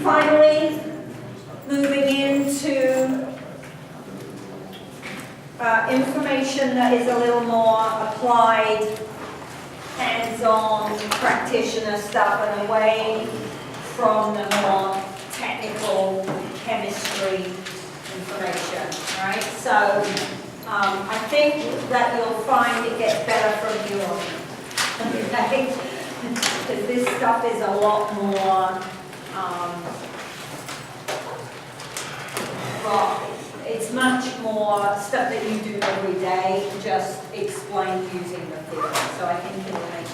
Finally, moving into information that is a little more applied, hands-on, practitioner stuff, and away from the more technical chemistry information, right? So I think that you'll find it gets better from here on, okay? Because this stuff is a lot more, well, it's much more stuff that you do every day, just explained using the theory. So I think it will make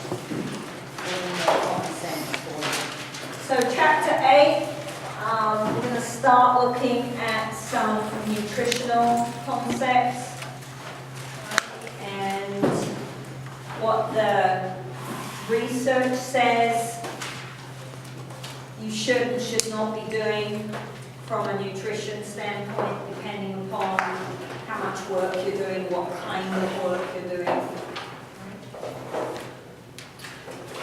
more common sense for you. So chapter 8, we're going to start looking at some nutritional concepts and what the research says you should and should not be doing from a nutrition standpoint, depending upon how much work you're doing, what kind of work you're doing.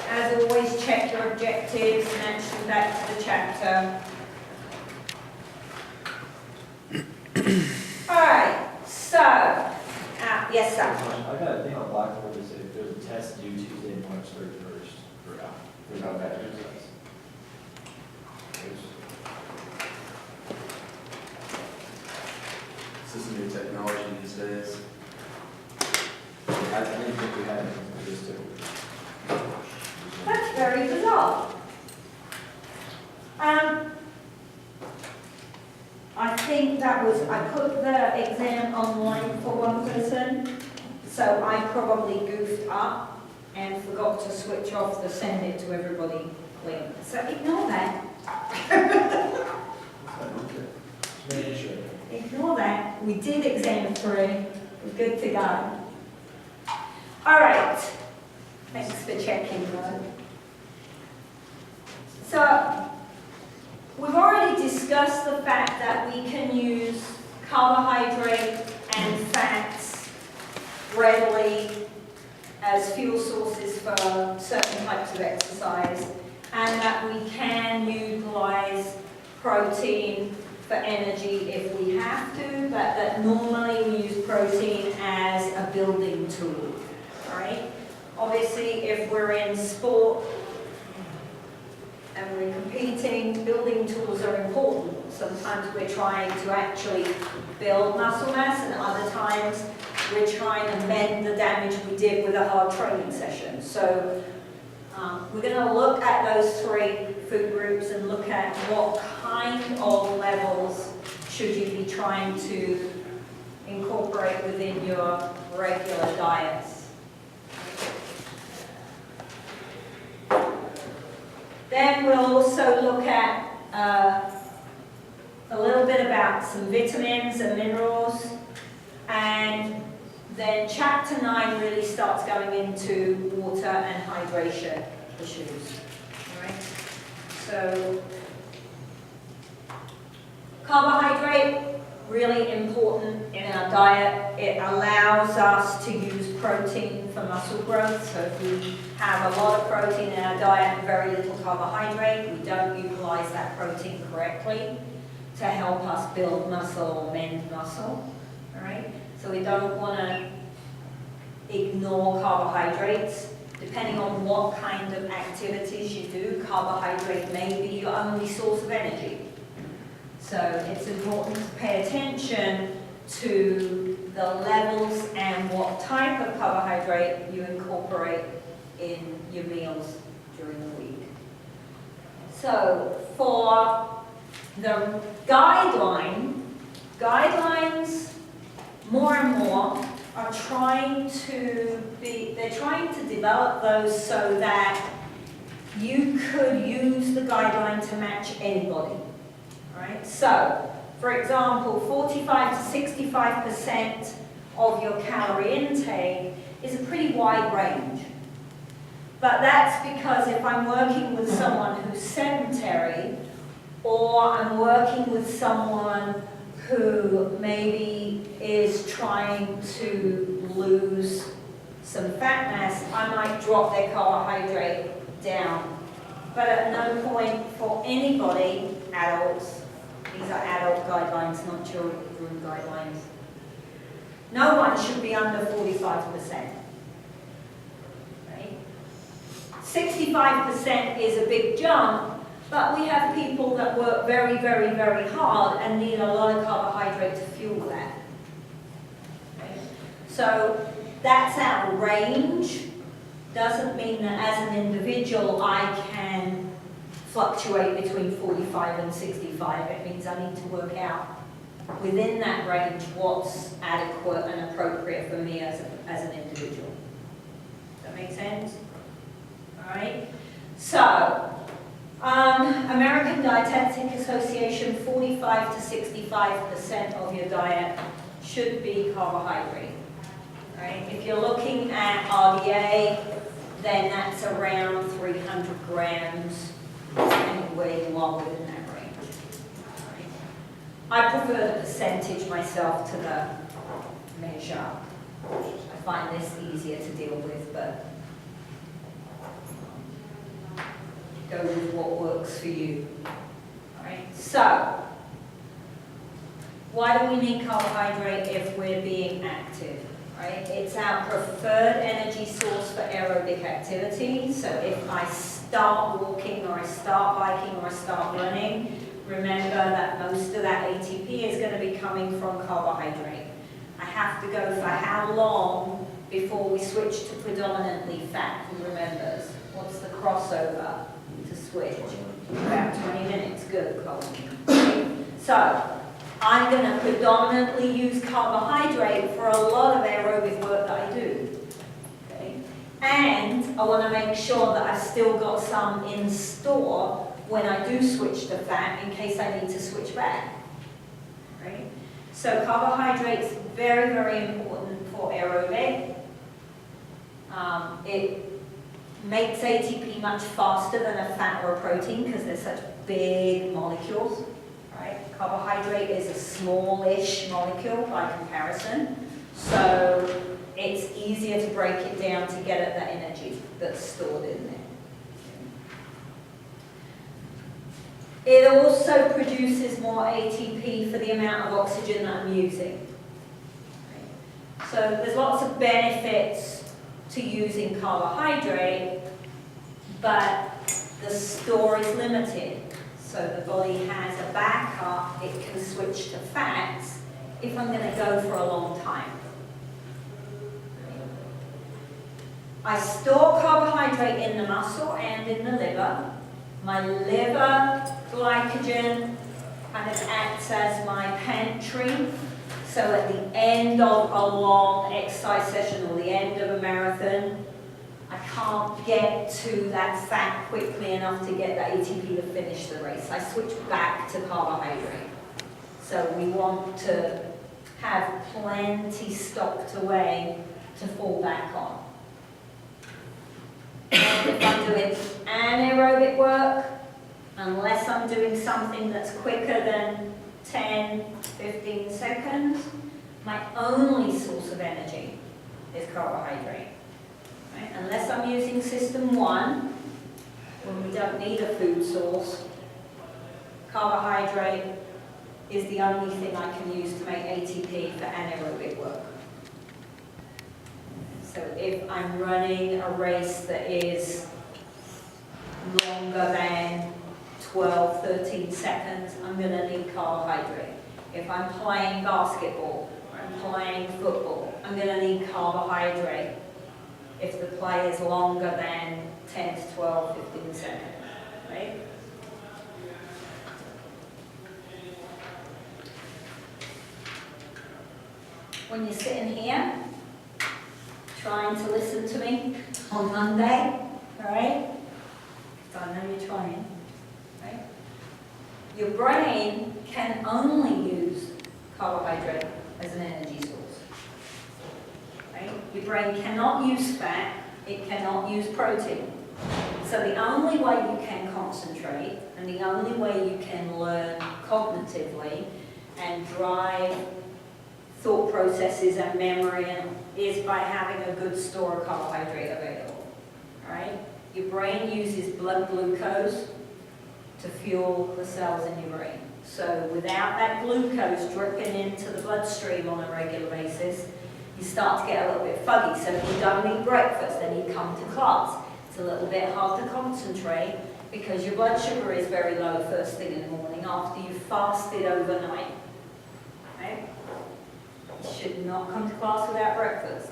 As always, check your objectives, mention back to the chapter. Alright, so, yes sir? I got a thing on Blackboard that said there's a test due Tuesday, March 31st for how bad exercise. This is new technology these days. I didn't think we had anything for this too. That's very bizarre. I think that was, I put the exam online for one person, so I probably goofed up and forgot to switch off the send it to everybody link. So ignore that. Ignore that. We did exam 3. We're good to go. All right. Thanks for checking, though. So, we've already discussed the fact that we can use carbohydrate and fats readily as fuel sources for certain types of exercise, and that we can utilize protein for energy if we have to, but that normally we use protein as a building tool, right? Obviously, if we're in sport and we're competing, building tools are important. Sometimes we're trying to actually build muscle mass, and other times we're trying to mend the damage we did with a hard training session. So we're going to look at those 3 food groups and look at what kind of levels should you be trying to incorporate within your regular diets. Then we'll also look at a little bit about some vitamins and minerals, and then chapter 9 really starts going into water and hydration issues. All right? So, carbohydrate, really important in our diet. It allows us to use protein for muscle growth. So if we have a lot of protein in our diet and very little carbohydrate, we don't utilize that protein correctly to help us build muscle or mend muscle. All right? So we don't want to ignore carbohydrates. Depending on what kind of activities you do, carbohydrate may be your only source of energy. So it's important to pay attention to the levels and what type of carbohydrate you incorporate in your meals during the week. So for the guidelines more and more are trying to develop those so that you could use the guideline to match anybody. Right? So, for example, 45 to 65% of your calorie intake is a pretty wide range. But that's because if I'm working with someone who's sedentary, or I'm working with someone who maybe is trying to lose some fat mass, I might drop their carbohydrate down but at no point for anybody, adults, these are adult guidelines, not children guidelines, no one should be under 45%. Right? 65% is a big jump, but we have people that work very, very, very hard and need a lot of carbohydrate to fuel that. Right? So that's our range. Doesn't mean that as an individual I can fluctuate between 45 and 65. It means I need to work out within that range what's adequate and appropriate for me as an individual. Does that make sense? All right. So, American Dietetic Association, 45 to 65% of your diet should be carbohydrate. Right? If you're looking at RDA, then that's around 300 grams, depending where you are within that range. Right? I prefer the percentage myself to the measure. I find this easier to deal with, but go with what works for you. All right? So, why do we need carbohydrate if we're being active? Right? It's our preferred energy source for aerobic activity. So if I start walking or I start biking or I start running, remember that most of that ATP is going to be coming from carbohydrate. I have to go for how long before we switch to predominantly fat? Who remembers? What's the crossover to switch? About 20 minutes. Good, Colin. So I'm going to predominantly use carbohydrate for a lot of aerobic work that I do. Okay? And I want to make sure that I've still got some in store when I do switch to fat in case I need to switch back. Right? So carbohydrates very, very important for aerobic. It makes ATP much faster than a fat or a protein because they're such big molecules. Right? Carbohydrate is a smallish molecule by comparison, so it's easier to break it down to get at the energy that's stored in there. It also produces more ATP for the amount of oxygen that I'm using. Right? So there's lots of benefits to using carbohydrate, but the store is limited. So the body has a backup, it can switch to fats if I'm going to go for a long time. I store carbohydrate in the muscle and in the liver. My liver glycogen kind of acts as my pantry. So at the end of a long exercise session or the end of a marathon, I can't get to that fat quickly enough to get the ATP to finish the race. I switch back to carbohydrate. So we want to have plenty stocked away to fall back on. And if I'm doing anaerobic work, unless I'm doing something that's quicker than 10, 15 seconds, my only source of energy is carbohydrate. Right? Unless I'm using system 1, when we don't need a food source, carbohydrate is the only thing I can use to make ATP for anaerobic work. So if I'm running a race that is longer than 12, 13 seconds, I'm going to need carbohydrate. If I'm playing basketball or I'm playing football, I'm going to need carbohydrate if the play is longer than 10 to 12, 15 seconds, right? When you're sitting here, trying to listen to me on Monday, all right? I know you're trying, right? Your brain can only use carbohydrate as an energy source. Right? Your brain cannot use fat, it cannot use protein. So the only way you can concentrate and the only way you can learn cognitively and drive thought processes and memory is by having a good store of carbohydrate available. Right? Your brain uses blood glucose to fuel the cells in your brain. So without that glucose dripping into the bloodstream on a regular basis, you start to get a little bit foggy. So if you don't eat breakfast, then you come to class. It's a little bit hard to concentrate because your blood sugar is very low first thing in the morning after you've fasted overnight. Right? You should not come to class without breakfast.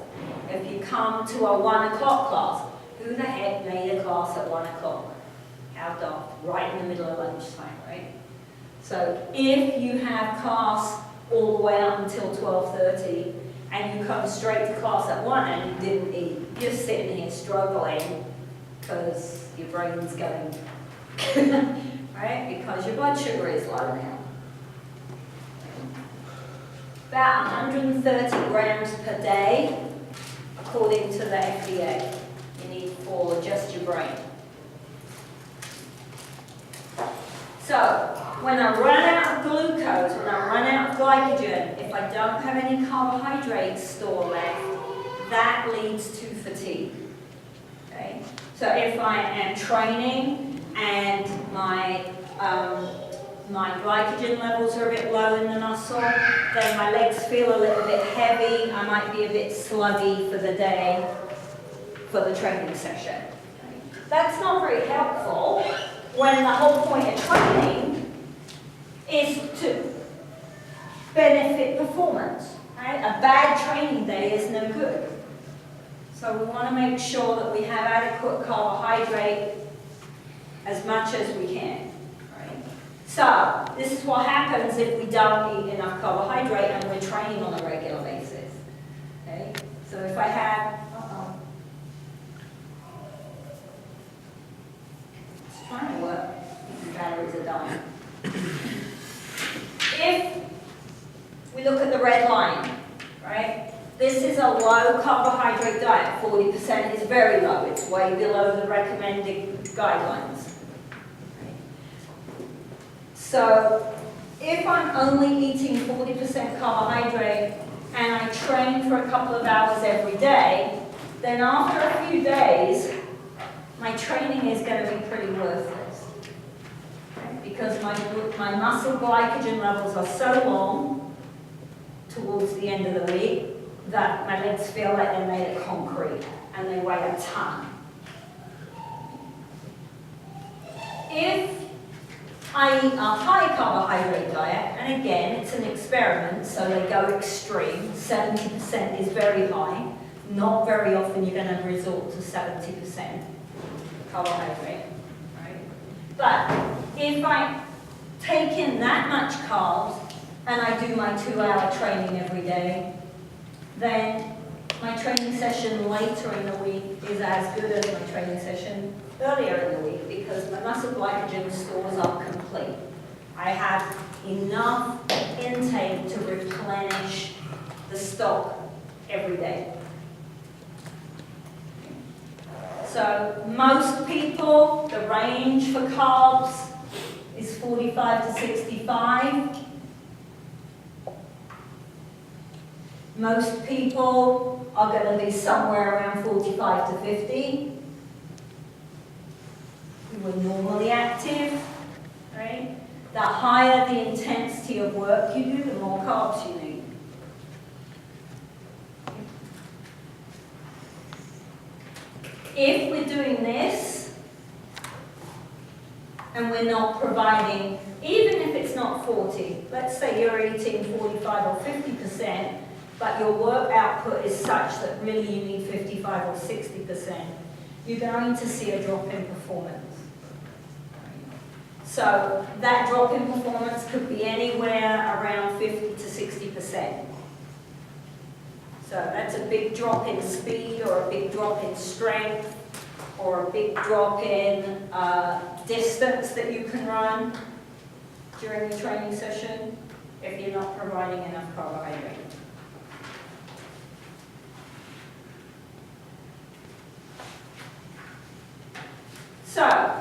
If you come to a 1 o'clock class, who the heck made a class at 1 o'clock? How dark? Right in the middle of lunchtime, right? So if you have class all the way up until 12:30 and you come straight to class at 1 and you didn't eat, you're sitting here struggling because your brain's going, right? Because your blood sugar is low now. About 130 grams per day, according to the FDA, you need for just your brain. So, when I run out of glucose, when I run out of glycogen, if I don't have any carbohydrates stored left, that leads to fatigue. Okay? So if I am training and my glycogen levels are a bit low in the muscle, then my legs feel a little bit heavy, I might be a bit sluggy for the day, for the training session. That's not very helpful when the whole point of training is to benefit performance. Right? A bad training day is no good. So we want to make sure that we have adequate carbohydrate as much as we can. Right? So this is what happens if we don't eat enough carbohydrate and we're training on a regular basis. Okay? So if I have, it's trying to work. The batteries are dying. If we look at the red line, right? This is a low carbohydrate diet. 40% is very low. It's way below the recommended guidelines. Right? So if I'm only eating 40% carbohydrate and I train for a couple of hours every day, then after a few days, my training is going to be pretty worthless. Because my muscle glycogen levels are so long towards the end of the week that my legs feel like they're made of concrete and they weigh a ton. If I eat a high carbohydrate diet, and again, it's an experiment, so they go extreme, 70% is very high, not very often you're going to resort to 70% carbohydrate, right? But if I take in that much carbs and I do my 2-hour training every day, then my training session later in the week is as good as my training session earlier in the week because my muscle glycogen stores are complete. I have enough intake to replenish the stock every day. So most people, the range for carbs is 45 to 65. Most people are going to be somewhere around 45 to 50. Who are normally active, right? The higher the intensity of work you do, the more carbs you need. If we're doing this, and we're not providing, even if it's not 40, let's say you're eating 45 or 50%, but your work output is such that really you need 55 or 60%, you're going to see a drop in performance. So that drop in performance could be anywhere around 50 to 60%. So that's a big drop in speed or a big drop in strength or a big drop in distance that you can run during the training session if you're not providing enough carbohydrate. So,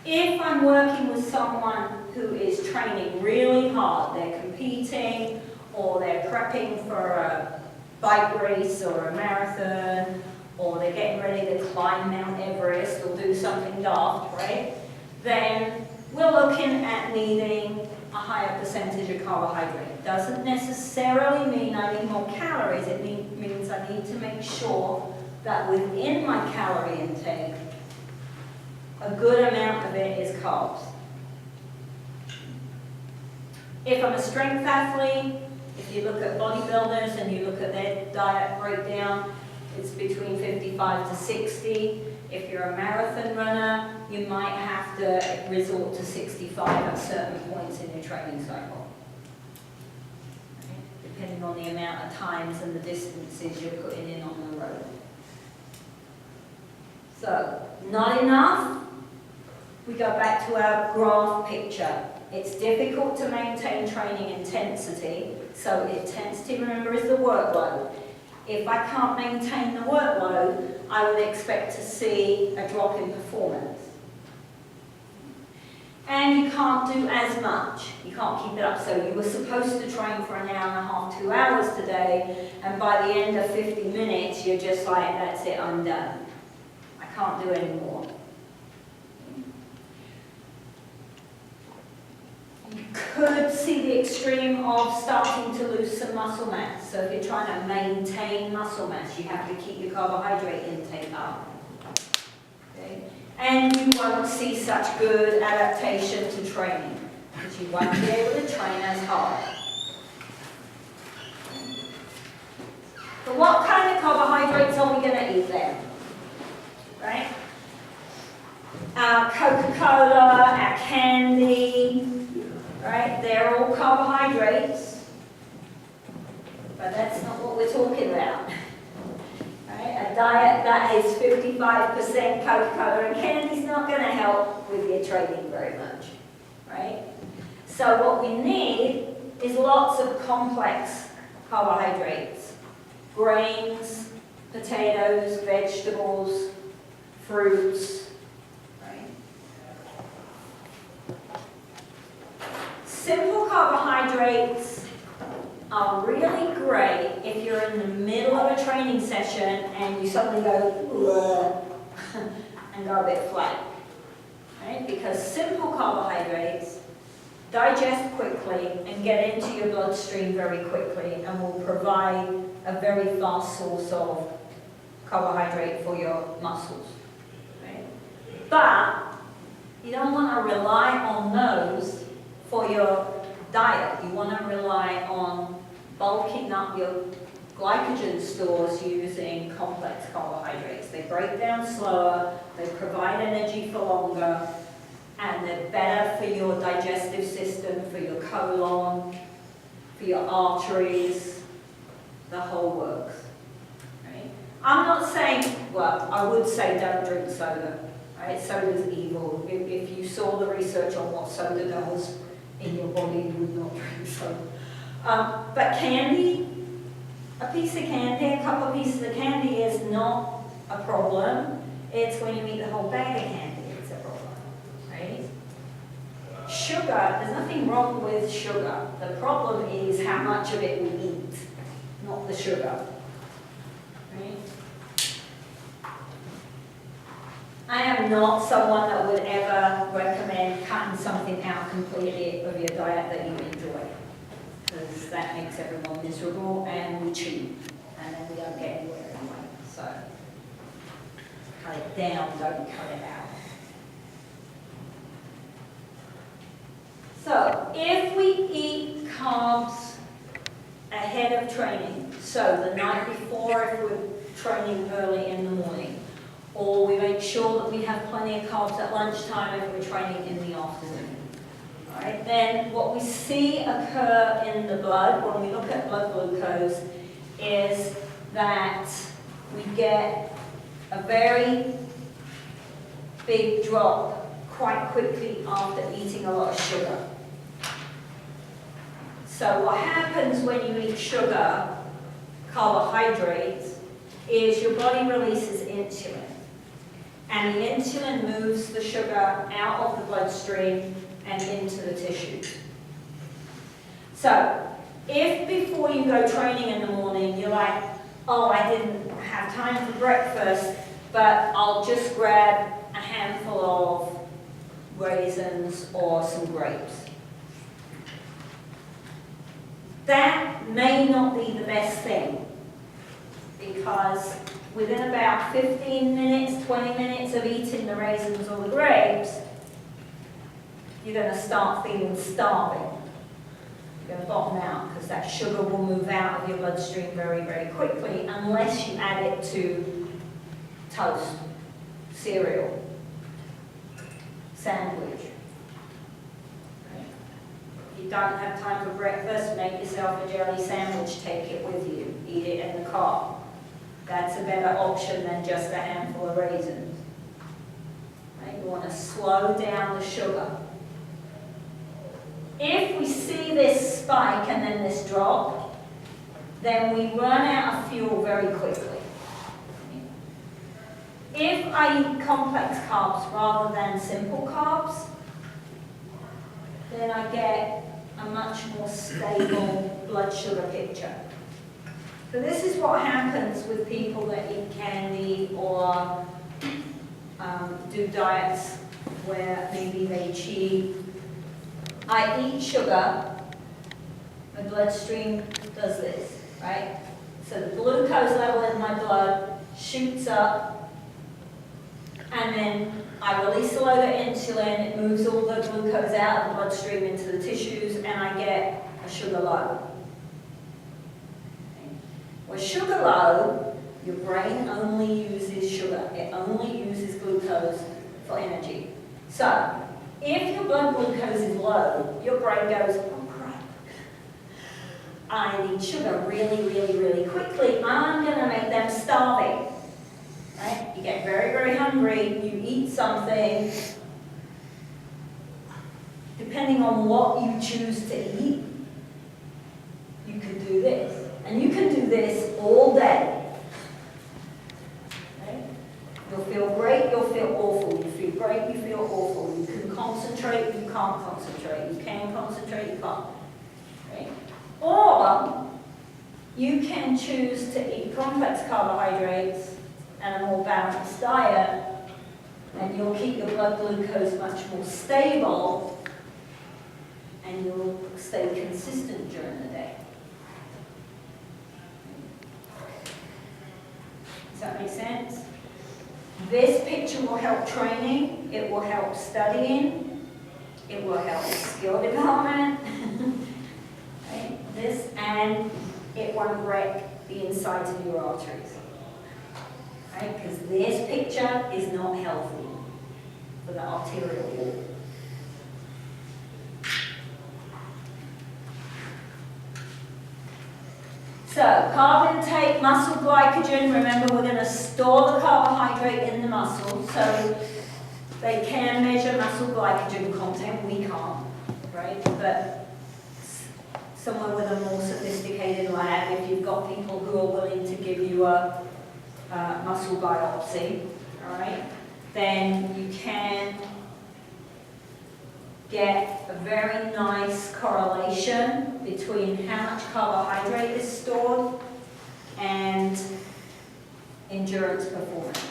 if I'm working with someone who is training really hard, they're competing or they're prepping for a bike race or a marathon or they're getting ready to climb Mount Everest or do something daft, right? Then we're looking at needing a higher percentage of carbohydrate. Doesn't necessarily mean I need more calories. It means I need to make sure that within my calorie intake, a good amount of it is carbs. If I'm a strength athlete, if you look at bodybuilders and you look at their diet breakdown, it's between 55 to 60. If you're a marathon runner, you might have to resort to 65 at certain points in your training cycle, depending on the amount of times and the distances you're putting in on the road. So, not enough. We go back to our graph picture. It's difficult to maintain training intensity, so intensity, remember, is the workload. If I can't maintain the workload, I would expect to see a drop in performance. And you can't do as much. You can't keep it up. So you were supposed to train for an hour and a half, 2 hours today, and by the end of 50 minutes, you're just like, that's it, I'm done. I can't do any more. You could see the extreme of starting to lose some muscle mass. So if you're trying to maintain muscle mass, you have to keep your carbohydrate intake up. Okay? And you won't see such good adaptation to training, because you won't be able to train as hard. So what kind of carbohydrates are we going to eat then? Right? Our Coca-Cola, our candy, right? They're all carbohydrates, but that's not what we're talking about. Right? A diet that is 55% Coca-Cola and candy is not going to help with your training very much, right? So what we need is lots of complex carbohydrates, grains, potatoes, vegetables, fruits, right? Simple carbohydrates are really great if you're in the middle of a training session and you suddenly go and go a bit flat, right? Because simple carbohydrates digest quickly and get into your bloodstream very quickly and will provide a very fast source of carbohydrate for your muscles, right? But you don't want to rely on those for your diet. You want to rely on bulking up your glycogen stores using complex carbohydrates. They break down slower, they provide energy for longer, and they're better for your digestive system, for your colon, for your arteries, the whole works. Right? I'm not saying, well, I would say don't drink soda. Right? Soda's evil. If you saw the research on what soda does in your body, you would not drink soda. But candy, a piece of candy, a couple of pieces of candy is not a problem. It's when you eat the whole bag of candy it's a problem, right? Sugar, there's nothing wrong with sugar. The problem is how much of it we eat, not the sugar, right? I am not someone that would ever recommend cutting something out completely of your diet that you enjoy, because that makes everyone miserable and we cheat, and then we don't get anywhere anyway. So cut it down, don't cut it out. So if we eat carbs ahead of training, so the night before if we're training early in the morning, or we make sure that we have plenty of carbs at lunchtime if we're training in the afternoon. All right, then what we see occur in the blood when we look at blood glucose is that we get a very big drop quite quickly after eating a lot of sugar. So what happens when you eat sugar, carbohydrates, is your body releases insulin. And the insulin moves the sugar out of the bloodstream and into the tissues. So, if before you go training in the morning, you're like, oh, I didn't have time for breakfast, but I'll just grab a handful of raisins or some grapes. That may not be the best thing, because within about 15 minutes, 20 minutes of eating the raisins or the grapes, you're going to start feeling starving. You're going to bottom out, because that sugar will move out of your bloodstream very, very quickly, unless you add it to toast, cereal, sandwich. Right? If you don't have time for breakfast, make yourself a jelly sandwich, take it with you, eat it in the car. That's a better option than just a handful of raisins. Right? You want to slow down the sugar. If we see this spike and then this drop, then we run out of fuel very quickly. If I eat complex carbs rather than simple carbs, then I get a much more stable blood sugar picture. So this is what happens with people that eat candy or do diets where maybe they cheat. I eat sugar, my bloodstream does this, right? So the glucose level in my blood shoots up, and then I release a load of insulin, it moves all the glucose out of the bloodstream into the tissues, and I get a sugar low. With sugar low, your brain only uses sugar. It only uses glucose for energy. So, if your blood glucose is low, your brain goes, oh crap, I need sugar really, really, really quickly. I'm going to make them starving. Right? You get very, very hungry, you eat something. Depending on what you choose to eat, you can do this. And you can do this all day. Right? You'll feel great, you'll feel awful. You feel great, you feel awful. You can concentrate, you can't concentrate. You can concentrate, you can't. Right? Or you can choose to eat complex carbohydrates and a more balanced diet, and you'll keep your blood glucose much more stable, and you'll stay consistent during the day. Does that make sense? This picture will help training, it will help studying, it will help skill development, right? This, and it won't wreck the insides of your arteries. Right? Because this picture is not healthy for the arterial wall. So, carb intake, muscle glycogen. Remember, we're going to store the carbohydrate in the muscle, so they can measure muscle glycogen content. We can't, right? But somewhere with a more sophisticated lab, if you've got people who are willing to give you a muscle biopsy, all right, then you can get a very nice correlation between how much carbohydrate is stored and endurance performance.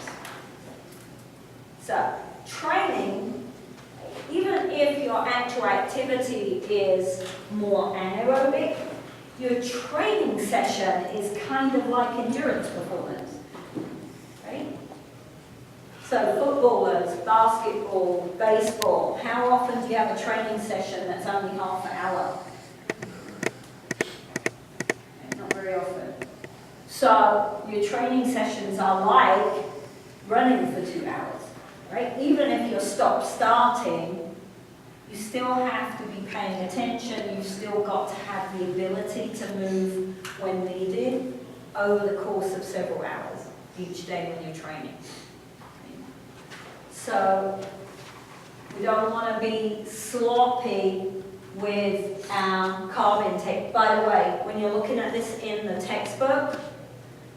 So, training, even if your actual activity is more anaerobic, your training session is kind of like endurance performance. Right? So footballers, basketball, baseball, how often do you have a training session that's only half an hour? Not very often. So your training sessions are like running for 2 hours, right? Even if you're stop-starting, you still have to be paying attention. You've still got to have the ability to move when needed over the course of several hours each day when you're training. So we don't want to be sloppy with our carb intake. By the way, when you're looking at this in the textbook,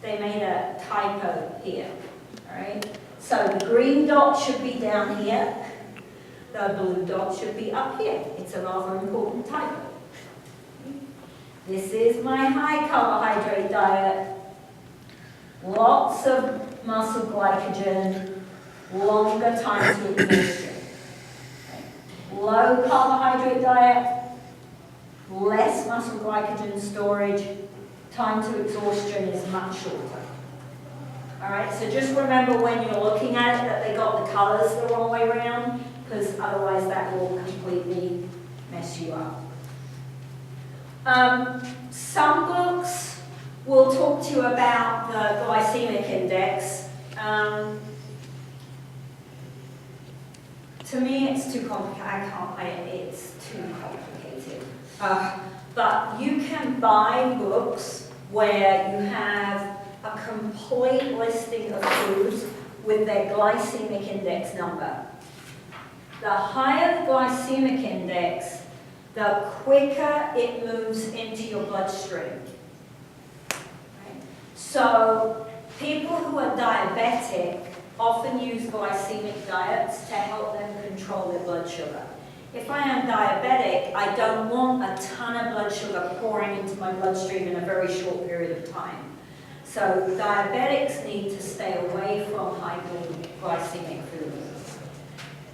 they made a typo here. All right? So the green dot should be down here. The blue dot should be up here. It's a rather important typo. This is my high carbohydrate diet. lots of muscle glycogen, longer time to exhaustion. Low carbohydrate diet, less muscle glycogen storage, time to exhaustion is much shorter. All right, so just remember when you're looking at it that they got the colors the wrong way around, because otherwise that will completely mess you up. Some books will talk to you about the glycemic index. To me, it's too complicated. It's too complicated. But you can buy books where you have a complete listing of foods with their glycemic index number. The higher the glycemic index, the quicker it moves into your bloodstream. Right? So people who are diabetic often use glycemic diets to help them control their blood sugar. If I am diabetic, I don't want a ton of blood sugar pouring into my bloodstream in a very short period of time. So diabetics need to stay away from high glycemic foods.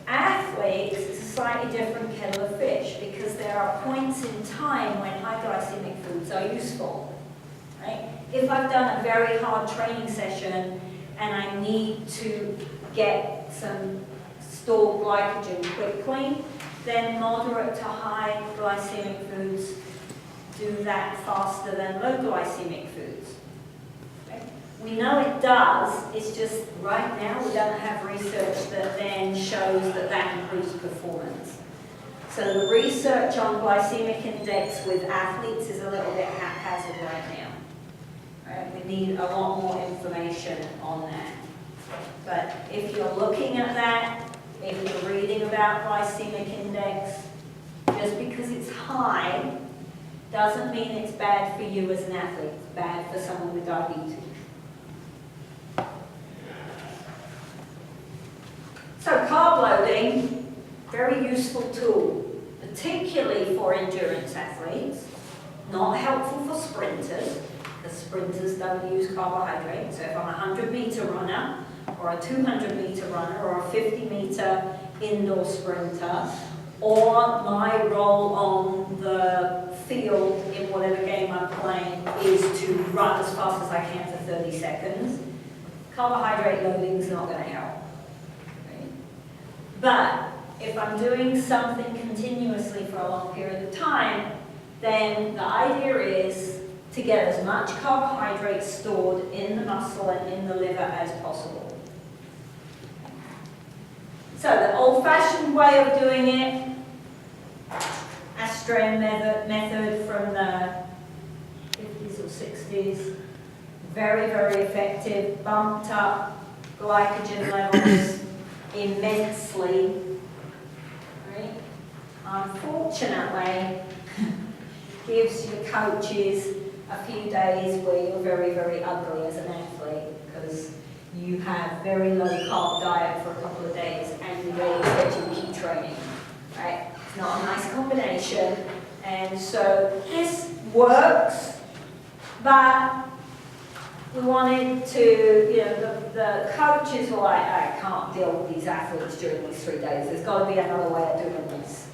Athletes, it's a slightly different kettle of fish because there are points in time when high glycemic foods are useful. Right? If I've done a very hard training session and I need to get some stored glycogen quickly, then moderate to high glycemic foods do that faster than low glycemic foods. Okay? We know it does, it's just right now we don't have research that then shows that that improves performance. So the research on glycemic index with athletes is a little bit haphazard right now. Right? We need a lot more information on that. But if you're looking at that, if you're reading about glycemic index, just because it's high doesn't mean it's bad for you as an athlete. It's bad for someone with diabetes. So carb loading, very useful tool, particularly for endurance athletes. Not helpful for sprinters, because sprinters don't use carbohydrates. So if I'm a 100-meter runner, or a 200-meter runner, or a 50-meter indoor sprinter, or my role on the field in whatever game I'm playing is to run as fast as I can for 30 seconds, carbohydrate loading is not going to help. Right? But if I'm doing something continuously for a long period of time, then the idea is to get as much carbohydrate stored in the muscle and in the liver as possible. So the old-fashioned way of doing it, Astran method from the 50s or 60s, very, very effective, bumped up glycogen levels immensely. Right? Unfortunately, gives your coaches a few days where you're very, very ugly as an athlete because you have very low carb diet for a couple of days and you really expect you to keep training, right? It's not a nice combination. And so this works, but we wanted to, you know, the coaches were like, I can't deal with these athletes during these 3 days. There's got to be another way of doing this.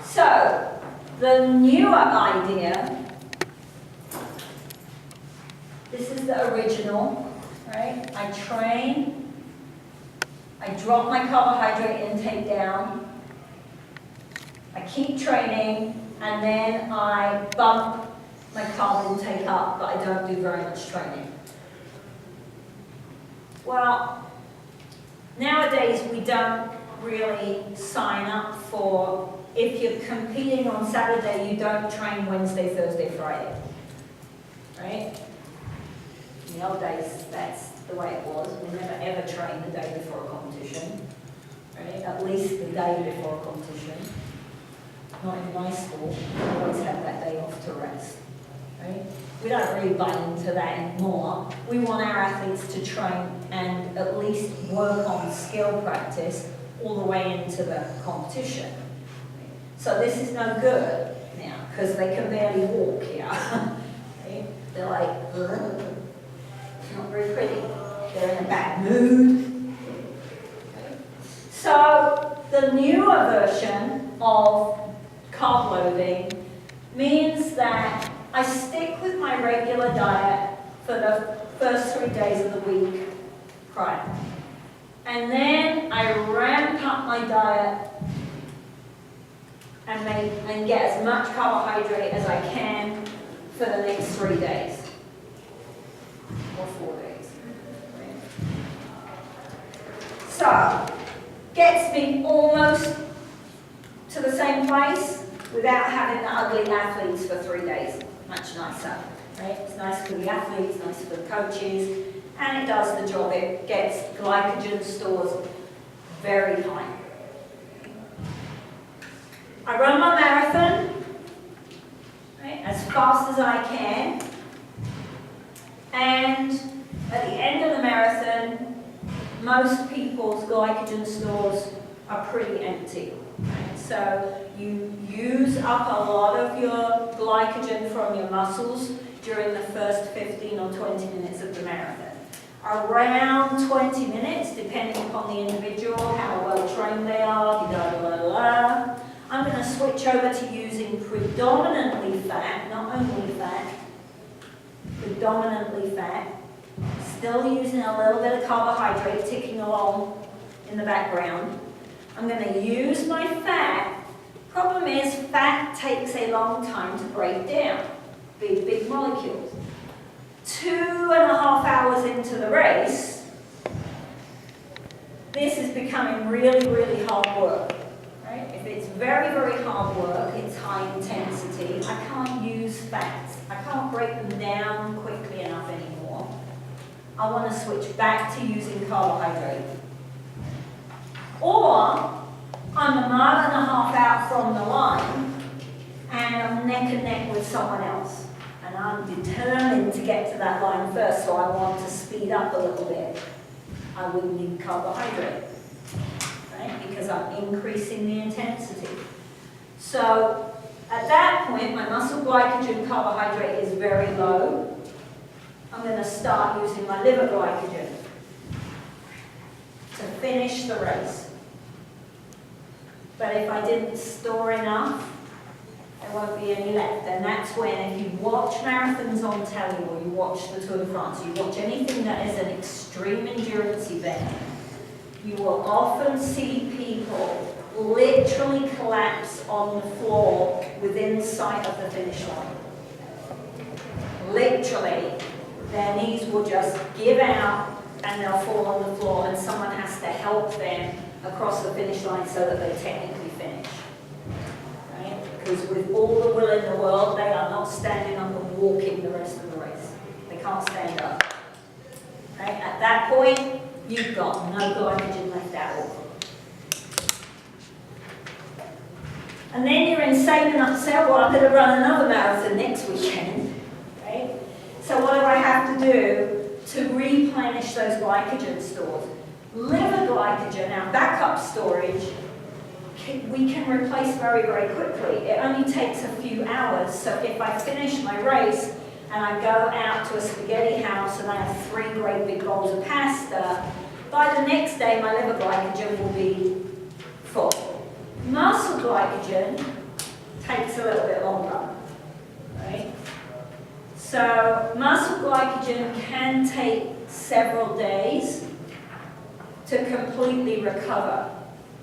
So the newer idea, this is the original, right? I train, I drop my carbohydrate intake down, I keep training, and then I bump my carb intake up, but I don't do very much training. Well, nowadays we don't really sign up for, if you're competing on Saturday, you don't train Wednesday, Thursday, Friday, right? In the old days, that's the way it was. We never ever trained the day before a competition, right? At least the day before a competition. Not in my school, we always had that day off to rest, right? We don't really buy into that anymore. We want our athletes to train and at least work on skill practice all the way into the competition. So this is no good now, because they can barely walk here. Right? They're like, ugh. It's not very pretty. They're in a bad mood. Okay. So the newer version of carb loading means that I stick with my regular diet for the first 3 days of the week prior. And then I ramp up my diet and get as much carbohydrate as I can for the next 3 days. Or 4 days. So, gets me almost to the same place without having the ugly athletes for 3 days. Much nicer, right? It's nice for the athletes, nice for the coaches, and it does the job. It gets glycogen stores very high. I run my marathon, right, as fast as I can, and at the end of the marathon, most people's glycogen stores are pretty empty. Right? So you use up a lot of your glycogen from your muscles during the first 15 or 20 minutes of the marathon. Around 20 minutes, depending upon the individual, how well trained they are, I'm going to switch over to using predominantly fat, not only fat, predominantly fat, still using a little bit of carbohydrate ticking along in the background. I'm going to use my fat. Problem is, fat takes a long time to break down, big molecules. 2.5 hours into the race, this is becoming really, really hard work. Right? If it's very, very hard work, it's high intensity, I can't use fats. I can't break them down quickly enough anymore. I want to switch back to using carbohydrate. Or, I'm 1.5 miles out from the line, and I'm neck and neck with someone else. And I'm determined to get to that line first, so I want to speed up a little bit. I would need carbohydrate, right? Because I'm increasing the intensity. So at that point, my muscle glycogen carbohydrate is very low. I'm going to start using my liver glycogen to finish the race. But if I didn't store enough, there won't be any left. And that's when, if you watch marathons on telly, or you watch the Tour de France, you watch anything that is an extreme endurance event, you will often see people literally collapse on the floor within sight of the finish line. Literally. Their knees will just give out and they'll fall on the floor, and someone has to help them across the finish line so that they technically finish. Right? Because with all the will in the world, they are not standing up and walking the rest of the race. They can't stand up. Right? At that point, you've got no glycogen left at all. And then you're insane enough to say, well, I'm going to run another marathon next weekend. Right? So what do I have to do to replenish those glycogen stores? Liver glycogen, our backup storage, we can replace very, very quickly. It only takes a few hours. So if I finish my race and I go out to a spaghetti house and I have 3 great big bowls of pasta, by the next day my liver glycogen will be full. Muscle glycogen takes a little bit longer, right? So muscle glycogen can take several days to completely recover.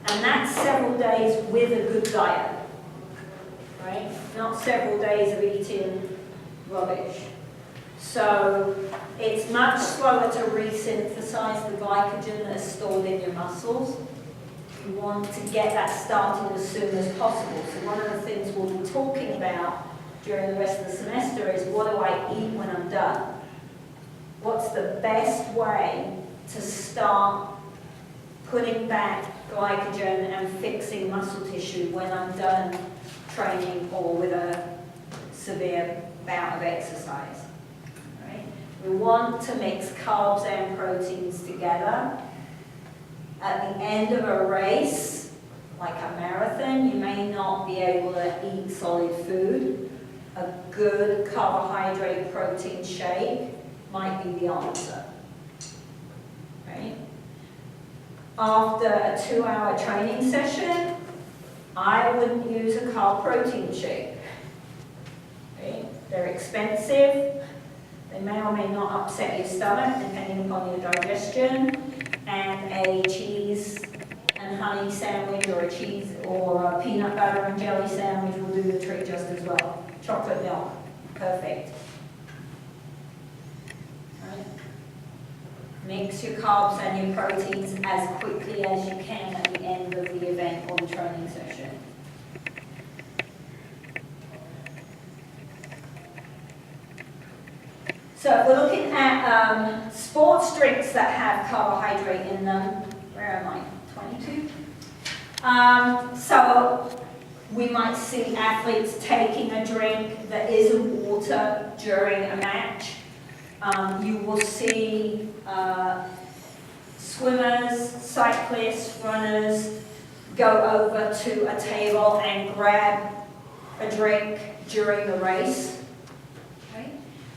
And that's several days with a good diet, right? Not several days of eating rubbish. So it's much slower to resynthesize the glycogen that's stored in your muscles. You want to get that started as soon as possible. So one of the things we'll be talking about during the rest of the semester is, what do I eat when I'm done? What's the best way to start putting back glycogen and fixing muscle tissue when I'm done training or with a severe bout of exercise? Right? We want to mix carbs and proteins together. At the end of a race, like a marathon, you may not be able to eat solid food, a good carbohydrate protein shake might be the answer. Right? After a 2-hour training session, I wouldn't use a carb protein shake. Right? They're expensive. They may or may not upset your stomach depending upon your digestion. And a cheese and honey sandwich or a cheese or a peanut butter and jelly sandwich will do the trick just as well. Chocolate milk, perfect. Right? Mix your carbs and your proteins as quickly as you can at the end of the event or the training session. So if we're looking at sports drinks that have carbohydrate in them, where am I? 22? So we might see athletes taking a drink that isn't water during a match. You will see swimmers, cyclists, runners go over to a table and grab a drink during the race.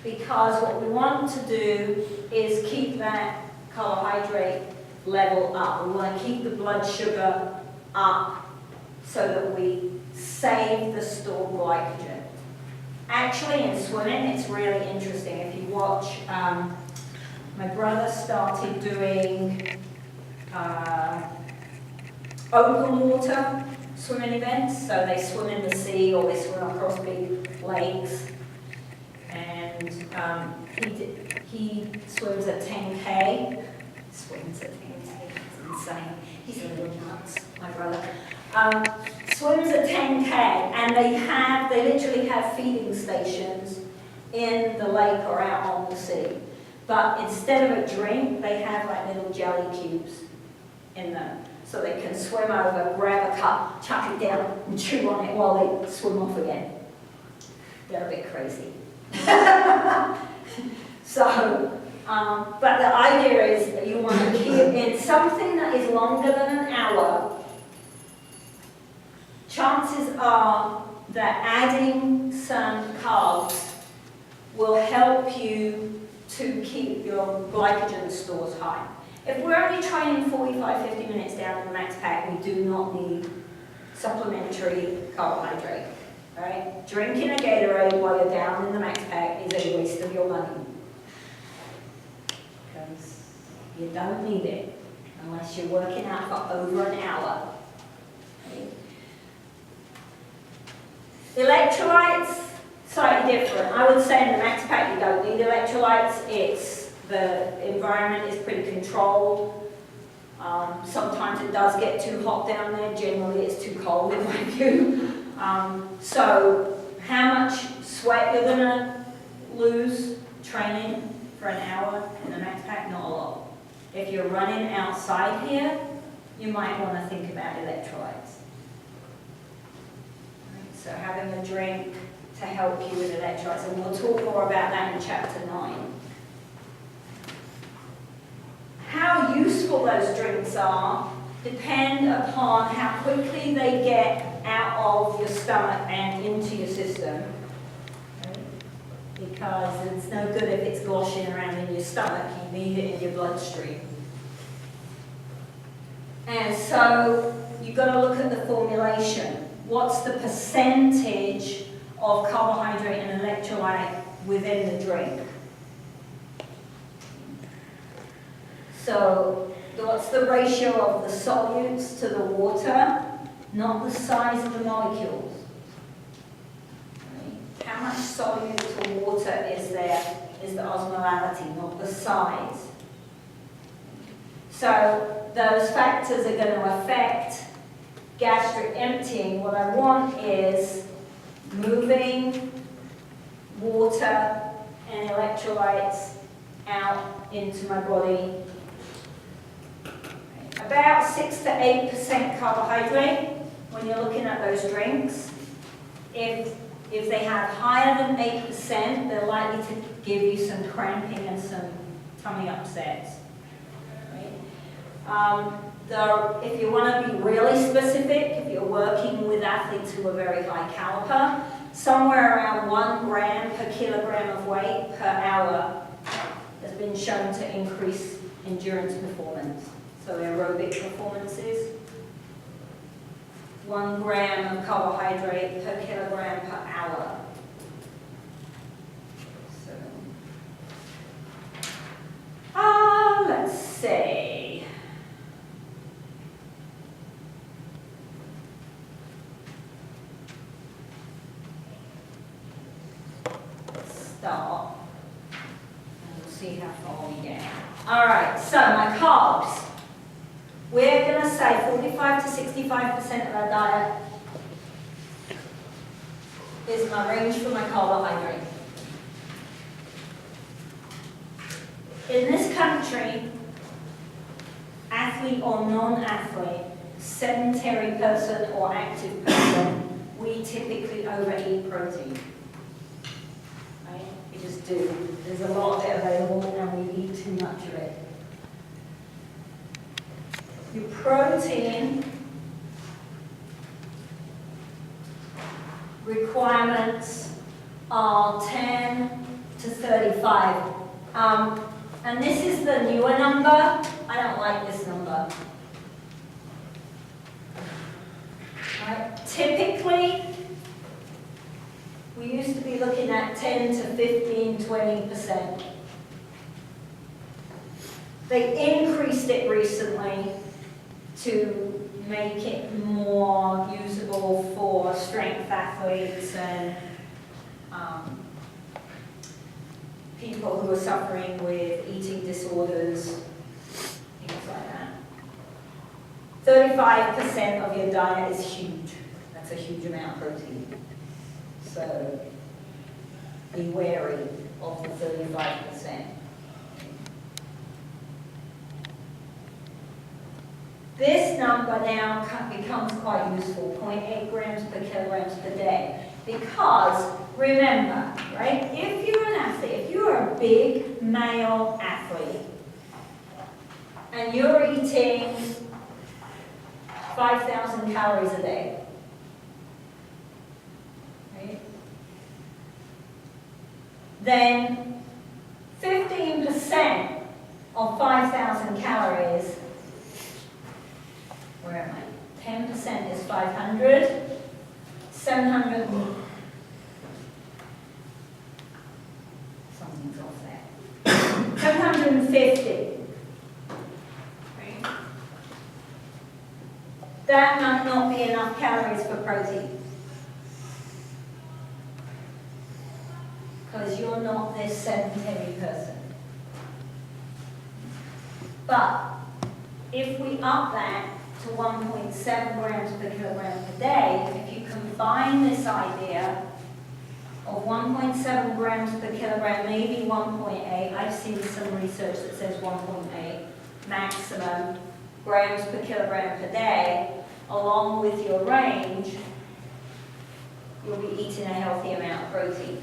Because what we want to do is keep that carbohydrate level up. We want to keep the blood sugar up so that we save the stored glycogen. Actually, in swimming, it's really interesting. If you watch, my brother started doing open water swimming events. So they swim in the sea or they swim across big lakes. And he swims at 10K. Swims at 10K, it's insane. He's a little nuts, my brother. Swims at 10K, and they literally have feeding stations in the lake or out on the sea. But instead of a drink, they have like little jelly cubes in them. So they can swim over, grab a cup, chuck it down, and chew on it while they swim off again. They're a bit crazy. But the idea is that you want to keep in something that is longer than an hour. Chances are that adding some carbs will help you to keep your glycogen stores high. If we're only training 45-50 minutes down in the max pack, we do not need supplementary carbohydrate. Right? Drinking a Gatorade while you're down in the max pack is a waste of your money. Because you don't need it unless you're working out for over an hour. Okay? Electrolytes, slightly different. I would say in the max pack you don't need electrolytes. The environment is pretty controlled. Sometimes it does get too hot down there. Generally it's too cold in my view. So how much sweat you're going to lose training for an hour in the max pack? Not a lot. If you're running outside here, you might want to think about electrolytes. Right, so having a drink to help you with electrolytes, and we'll talk more about that in chapter 9. How useful those drinks are depend upon how quickly they get out of your stomach and into your system. Right? Because it's no good if it's sloshing around in your stomach, you need it in your bloodstream. And so you've got to look at the formulation. What's the percentage of carbohydrate and electrolyte within the drink? So what's the ratio of the solutes to the water, not the size of the molecules? Right? How much solute to water is there is the osmolality, not the size. So those factors are going to affect gastric emptying. What I want is moving water and electrolytes out into my body. About 6 to 8% carbohydrate when you're looking at those drinks. If they have higher than 8%, they're likely to give you some cramping and some tummy upsets. Right? If you want to be really specific, if you're working with athletes who are very high caliber, somewhere around 1 gram per kilogram of weight per hour has been shown to increase endurance performance. So aerobic performances. 1 gram of carbohydrate per kilogram per hour. So, let's see. Let's start, and we'll see how far we get. All right, so my carbs. We're going to say 45 to 65% of our diet is my range for my carbohydrate. In this country, athlete or non-athlete, sedentary person or active person, we typically overeat protein. Right? We just do. There's a lot of it available and we eat too much of it. Your protein requirements are 10 to 35. And this is the newer number. I don't like this number. Right? Typically, we used to be looking at 10 to 15, 20%. They increased it recently to make it more usable for strength athletes and people who are suffering with eating disorders, things like that. 35% of your diet is huge. That's a huge amount of protein. So be wary of the 35%. This number now becomes quite useful, 0.8 grams per kilograms per day. Because, remember, right, if you're an athlete, if you're a big male athlete, and you're eating 5,000 calories a day, right, then 15% of 5,000 calories, where am I? 10% is 500, 700, something's off there. 750. Right? That might not be enough calories for protein. Because you're not this sedentary person. But if we up that to 1.7 grams per kilogram per day, if you combine this idea of 1.7 grams per kilogram, maybe 1.8, I've seen some research that says 1.8 maximum grams per kilogram per day, along with your range, you'll be eating a healthy amount of protein.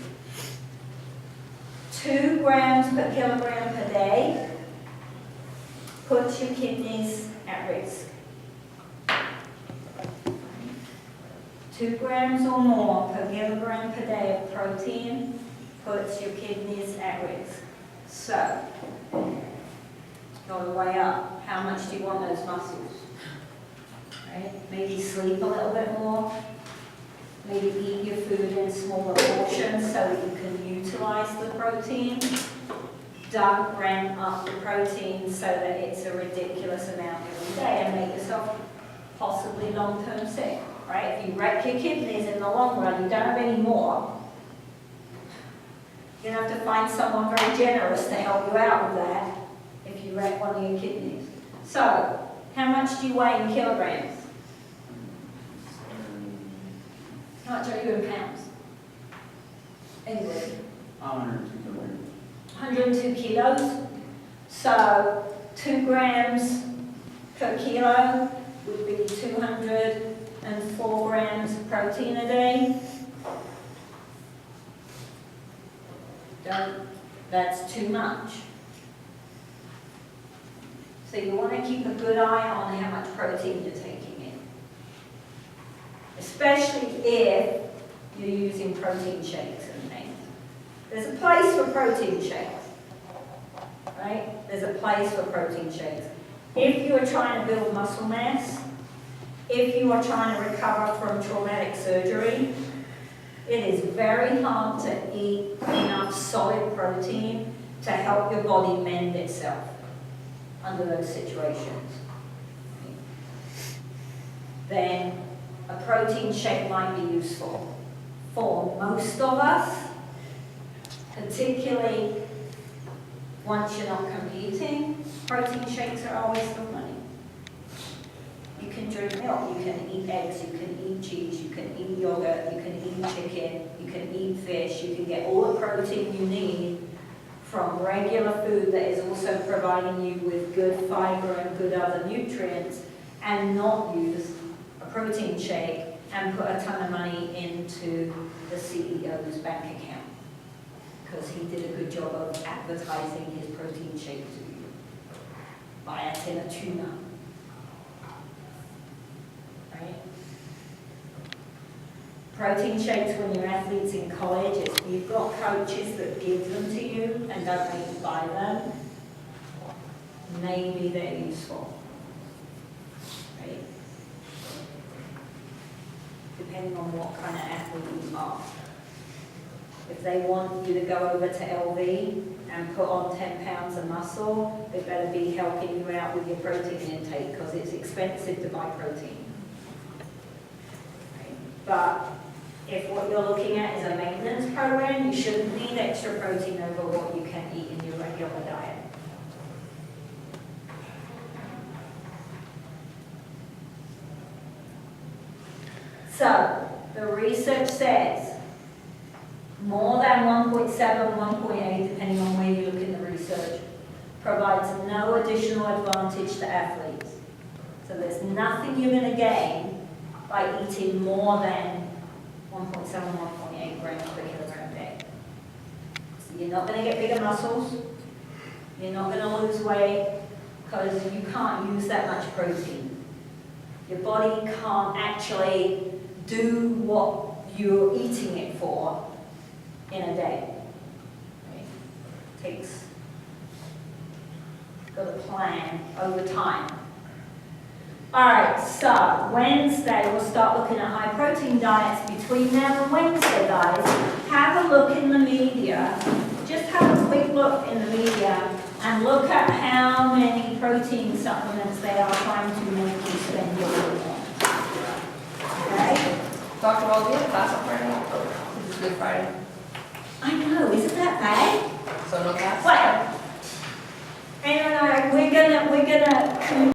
2 grams per kilogram per day puts your kidneys at risk. 2 grams or more per kilogram per day of protein puts your kidneys at risk. So, got to weigh up. How much do you want those muscles? Right? Maybe sleep a little bit more. Maybe eat your food in smaller portions so that you can utilize the protein. Don't ramp up the protein so that it's a ridiculous amount every day and make yourself possibly long-term sick. Right? If you wreck your kidneys in the long run, you don't have any more. You're going to have to find someone very generous to help you out with that if you wreck one of your kidneys. So, how much do you weigh in kilograms? How much are you in pounds? Anyway. 102 kilograms. 102 kilos. So 2 grams per kilo would be 204 grams of protein a day. That's too much. So you want to keep a good eye on how much protein you're taking in. Especially if you're using protein shakes and things. There's a place for protein shakes, right? There's a place for protein shakes. If you are trying to build muscle mass, if you are trying to recover from traumatic surgery, it is very hard to eat enough solid protein to help your body mend itself under those situations. Then a protein shake might be useful. For most of us, particularly once you're not competing, protein shakes are a waste of money. You can drink milk, you can eat eggs, you can eat cheese, you can eat yogurt, you can eat chicken, you can eat fish, you can get all the protein you need from regular food that is also providing you with good fiber and good other nutrients, and not use a protein shake and put a ton of money into the CEO's bank account, because he did a good job of advertising his protein shake to you. Buy a tin of tuna. Right? Protein shakes when you're athletes in college, if you've got coaches that give them to you and don't make you buy them, maybe they're useful. Right? Depending on what kind of athlete you are. If they want you to go over to LV and put on 10 pounds of muscle, they better be helping you out with your protein intake, because it's expensive to buy protein. Right? But if what you're looking at is a maintenance program, you shouldn't need extra protein over what you can eat in your regular diet. So, the research says more than 1.7, 1.8, depending on where you look in the research, provides no additional advantage to athletes. So there's nothing you're going to gain by eating more than 1.7, 1.8 grams per kilogram a day. So you're not going to get bigger muscles, you're not going to lose weight, because you can't use that much protein. Your body can't actually do what you're eating it for in a day. Right? Takes, got a plan over time. Alright, so Wednesday we'll start looking at high protein diets. Between now and Wednesday, guys, have a look in the media. Just have a quick look in the media and look at how many protein supplements they are trying to make you spend your money on. Okay? Dr. Wall, do you have class on Friday? This is Good Friday. I know, isn't that bad? So no class? Well, anyway, we're gonna